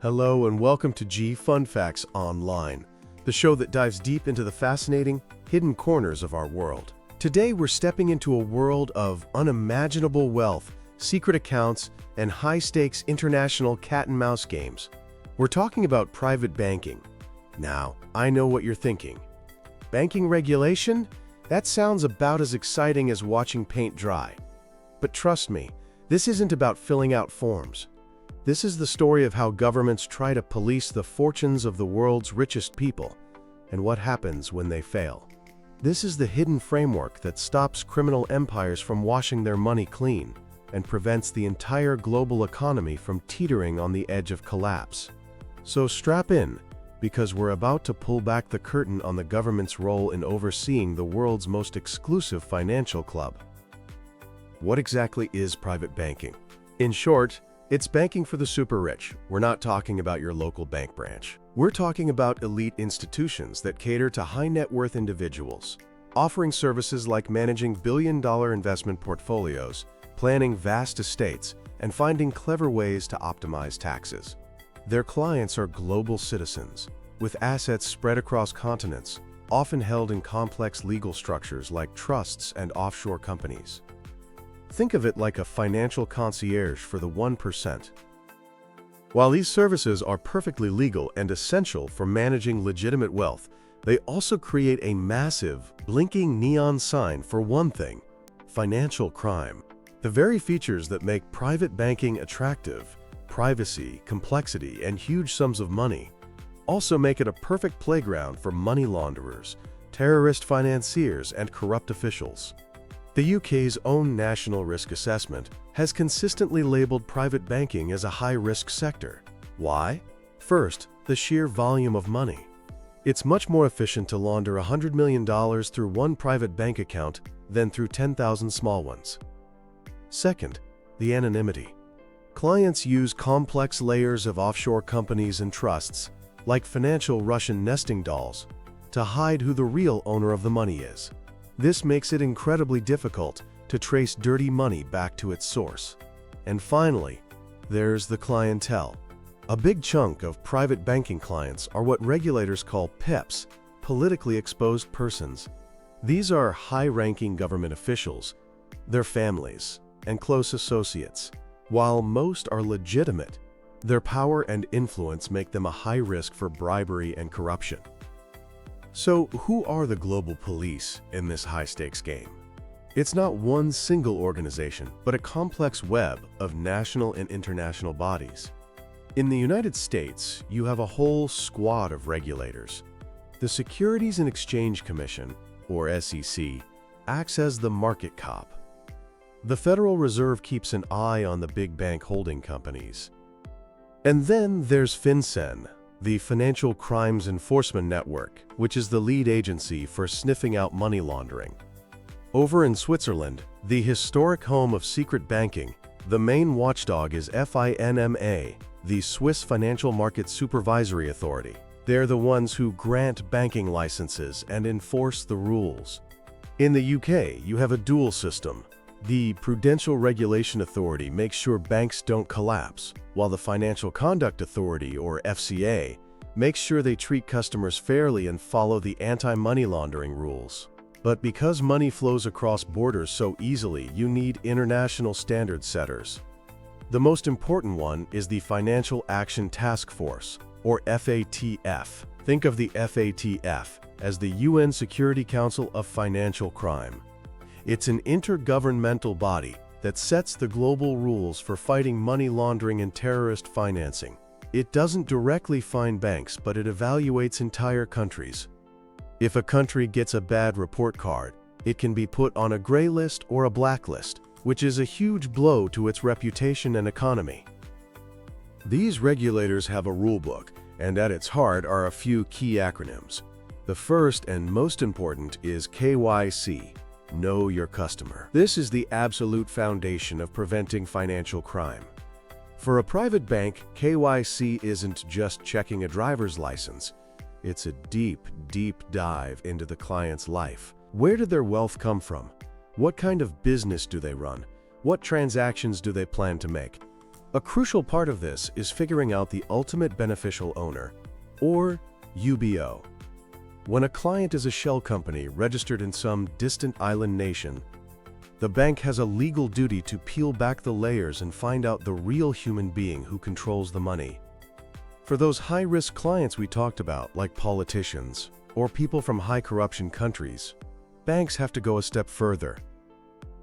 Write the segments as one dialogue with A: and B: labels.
A: Hello and welcome to G Fun Facts Online, the show that dives deep into the fascinating, hidden corners of our world. Today we're stepping into a world of unimaginable wealth, secret accounts, and high-stakes international cat-and-mouse games. We're talking about private banking. Now, I know what you're thinking. Banking regulation? That sounds about as exciting as watching paint dry. But trust me, this isn't about filling out forms. This is the story of how governments try to police the fortunes of the world's richest people, and what happens when they fail. This is the hidden framework that stops criminal empires from washing their money clean, and prevents the entire global economy from teetering on the edge of collapse. So strap in, because we're about to pull back the curtain on the government's role in overseeing the world's most exclusive financial club. What exactly is private banking? In short, it's banking for the super rich. We're not talking about your local bank branch. We're talking about elite institutions that cater to high net worth individuals, offering services like managing billion-dollar investment portfolios, planning vast estates, and finding clever ways to optimize taxes. Their clients are global citizens, with assets spread across continents, often held in complex legal structures like trusts and offshore companies. Think of it like a financial concierge for the 1%. While these services are perfectly legal and essential for managing legitimate wealth, they also create a massive, blinking neon sign for one thing: financial crime. The very features that make private banking attractive, privacy, complexity, and huge sums of money, also make it a perfect playground for money launderers, terrorist financiers, and corrupt officials. The UK's own National Risk Assessment has consistently labeled private banking as a high-risk sector. Why? First, the sheer volume of money. It's much more efficient to launder $100 million through one private bank account than through 10,000 small ones. Second, the anonymity. Clients use complex layers of offshore companies and trusts, like financial Russian nesting dolls, to hide who the real owner of the money is. This makes it incredibly difficult to trace dirty money back to its source. And finally, there's the clientele. A big chunk of private banking clients are what regulators call PEPs, politically exposed persons. These are high-ranking government officials, their families, and close associates. While most are legitimate, their power and influence make them a high risk for bribery and corruption. So, who are the global police in this high-stakes game? It's not one single organization, but a complex web of national and international bodies. In the United States, you have a whole squad of regulators. The Securities and Exchange Commission, or SEC, acts as the market cop. The Federal Reserve keeps an eye on the big bank holding companies. And then there's FinCEN, the Financial Crimes Enforcement Network, which is the lead agency for sniffing out money laundering. Over in Switzerland, the historic home of secret banking, the main watchdog is FINMA, the Swiss Financial Market Supervisory Authority. They're the ones who grant banking licenses and enforce the rules. In the UK, you have a dual system. The Prudential Regulation Authority makes sure banks don't collapse, while the Financial Conduct Authority, or FCA, makes sure they treat customers fairly and follow the anti-money laundering rules. But because money flows across borders so easily, you need international standard setters. The most important one is the Financial Action Task Force, or FATF. Think of the FATF as the UN Security Council of Financial Crime. It's an intergovernmental body that sets the global rules for fighting money laundering and terrorist financing. It doesn't directly fine banks, but it evaluates entire countries. If a country gets a bad report card, it can be put on a gray list or a blacklist, which is a huge blow to its reputation and economy. These regulators have a rulebook, and at its heart are a few key acronyms. The first and most important is KYC. Know your customer. This is the absolute foundation of preventing financial crime. For a private bank, KYC isn't just checking a driver's license. It's a deep, deep dive into the client's life. Where did their wealth come from? What kind of business do they run? What transactions do they plan to make? A crucial part of this is figuring out the ultimate beneficial owner, or UBO. When a client is a shell company registered in some distant island nation, the bank has a legal duty to peel back the layers and find out the real human being who controls the money. For those high-risk clients we talked about, like politicians or people from high-corruption countries, banks have to go a step further.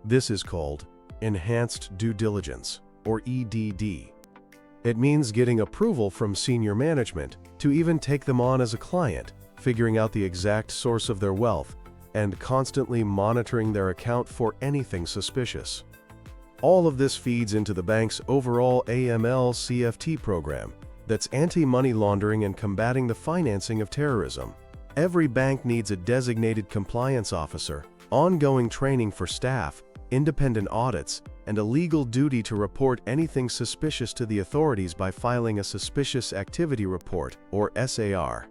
A: This is called enhanced due diligence, or EDD. It means getting approval from senior management to even take them on as a client, figuring out the exact source of their wealth, and constantly monitoring their account for anything suspicious. All of this feeds into the bank's overall AML-CFT program that's anti-money laundering and combating the financing of terrorism. Every bank needs a designated compliance officer, ongoing training for staff, independent audits, and a legal duty to report anything suspicious to the authorities by filing a Suspicious Activity Report, or SAR.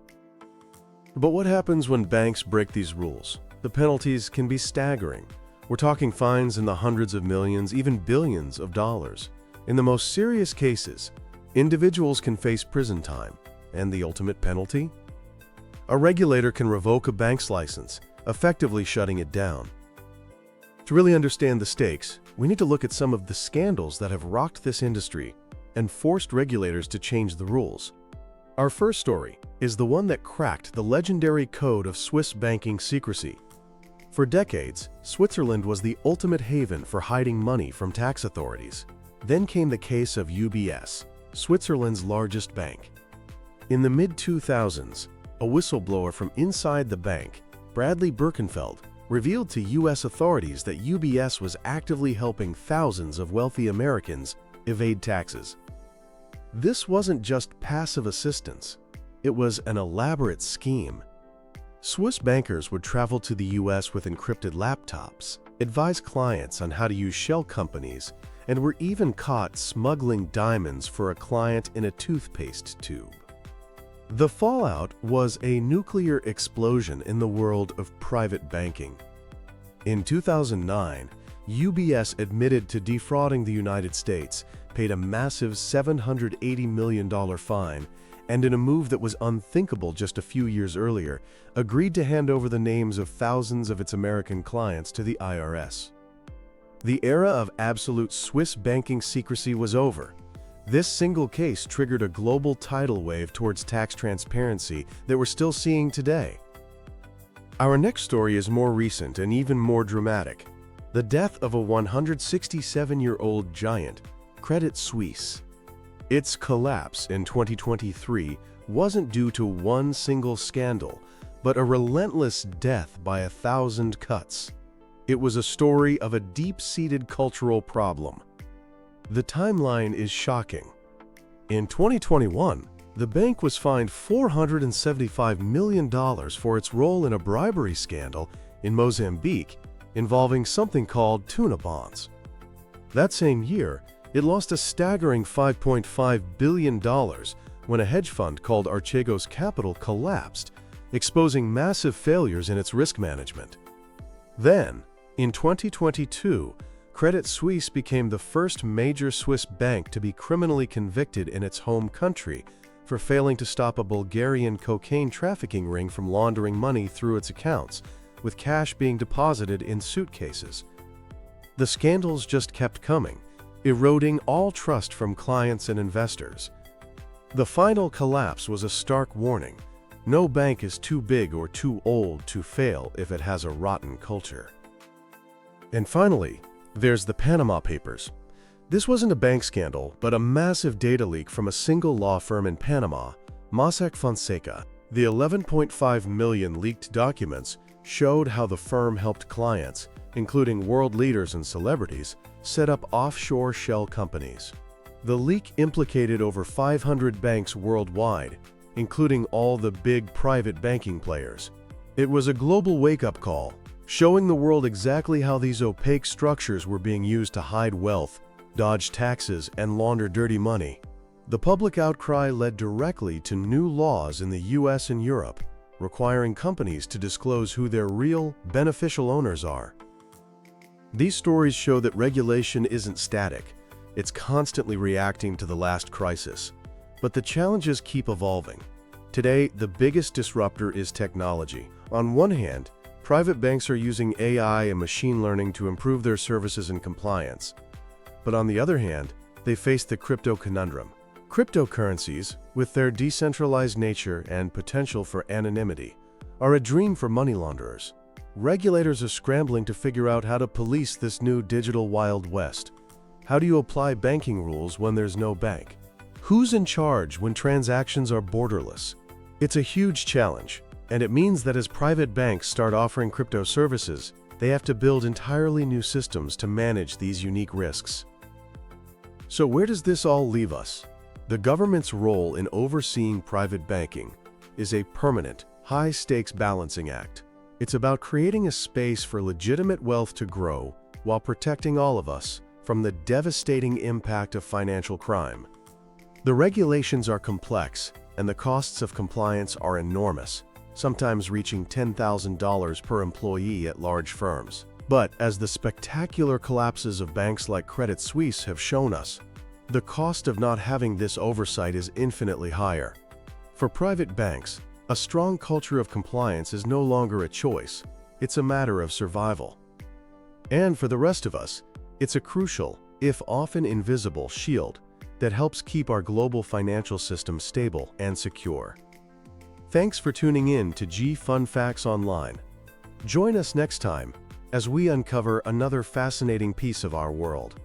A: But what happens when banks break these rules? The penalties can be staggering. We're talking fines in the hundreds of millions, even billions of dollars. In the most serious cases, individuals can face prison time. And the ultimate penalty? A regulator can revoke a bank's license, effectively shutting it down. To really understand the stakes, we need to look at some of the scandals that have rocked this industry and forced regulators to change the rules. Our first story is the one that cracked the legendary code of Swiss banking secrecy. For decades, Switzerland was the ultimate haven for hiding money from tax authorities. Then came the case of UBS, Switzerland's largest bank. In the mid-2000s, a whistleblower from inside the bank, Bradley Birkenfeld, revealed to U.S. authorities that UBS was actively helping thousands of wealthy Americans evade taxes. This wasn't just passive assistance, it was an elaborate scheme. Swiss bankers would travel to the U.S. with encrypted laptops, advise clients on how to use shell companies, and were even caught smuggling diamonds for a client in a toothpaste tube. The fallout was a nuclear explosion in the world of private banking. In 2009, UBS admitted to defrauding the United States, paid a massive $780 million fine, and in a move that was unthinkable just a few years earlier, agreed to hand over the names of thousands of its American clients to the IRS. The era of absolute Swiss banking secrecy was over. This single case triggered a global tidal wave towards tax transparency that we're still seeing today. Our next story is more recent and even more dramatic: the death of a 167-year-old giant, Credit Suisse. Its collapse in 2023 wasn't due to one single scandal, but a relentless death by 1,000 cuts. It was a story of a deep-seated cultural problem. The timeline is shocking. In 2021, the bank was fined $475 million for its role in a bribery scandal in Mozambique involving something called tuna bonds. That same year, it lost a staggering $5.5 billion when a hedge fund called Archegos Capital collapsed, exposing massive failures in its risk management. Then, in 2022, Credit Suisse became the first major Swiss bank to be criminally convicted in its home country for failing to stop a Bulgarian cocaine trafficking ring from laundering money through its accounts, with cash being deposited in suitcases. The scandals just kept coming, eroding all trust from clients and investors. The final collapse was a stark warning. No bank is too big or too old to fail if it has a rotten culture. And finally, there's the Panama Papers. This wasn't a bank scandal, but a massive data leak from a single law firm in Panama, Mossack Fonseca. The 11.5 million leaked documents showed how the firm helped clients, including world leaders and celebrities, set up offshore shell companies. The leak implicated over 500 banks worldwide, including all the big private banking players. It was a global wake-up call, showing the world exactly how these opaque structures were being used to hide wealth, dodge taxes, and launder dirty money. The public outcry led directly to new laws in the US and Europe, requiring companies to disclose who their real, beneficial owners are. These stories show that regulation isn't static. It's constantly reacting to the last crisis. But the challenges keep evolving. Today, the biggest disruptor is technology. On one hand, private banks are using AI and machine learning to improve their services and compliance. But on the other hand, they face the crypto conundrum. Cryptocurrencies, with their decentralized nature and potential for anonymity, are a dream for money launderers. Regulators are scrambling to figure out how to police this new digital Wild West. How do you apply banking rules when there's no bank? Who's in charge when transactions are borderless? It's a huge challenge, and it means that as private banks start offering crypto services, they have to build entirely new systems to manage these unique risks. So where does this all leave us? The government's role in overseeing private banking is a permanent, high-stakes balancing act. It's about creating a space for legitimate wealth to grow while protecting all of us from the devastating impact of financial crime. The regulations are complex, and the costs of compliance are enormous, sometimes reaching $10,000 per employee at large firms. But as the spectacular collapses of banks like Credit Suisse have shown us, the cost of not having this oversight is infinitely higher. For private banks, a strong culture of compliance is no longer a choice, it's a matter of survival. And for the rest of us, it's a crucial, if often invisible, shield that helps keep our global financial system stable and secure. Thanks for tuning in to G Fun Facts Online. Join us next time as we uncover another fascinating piece of our world.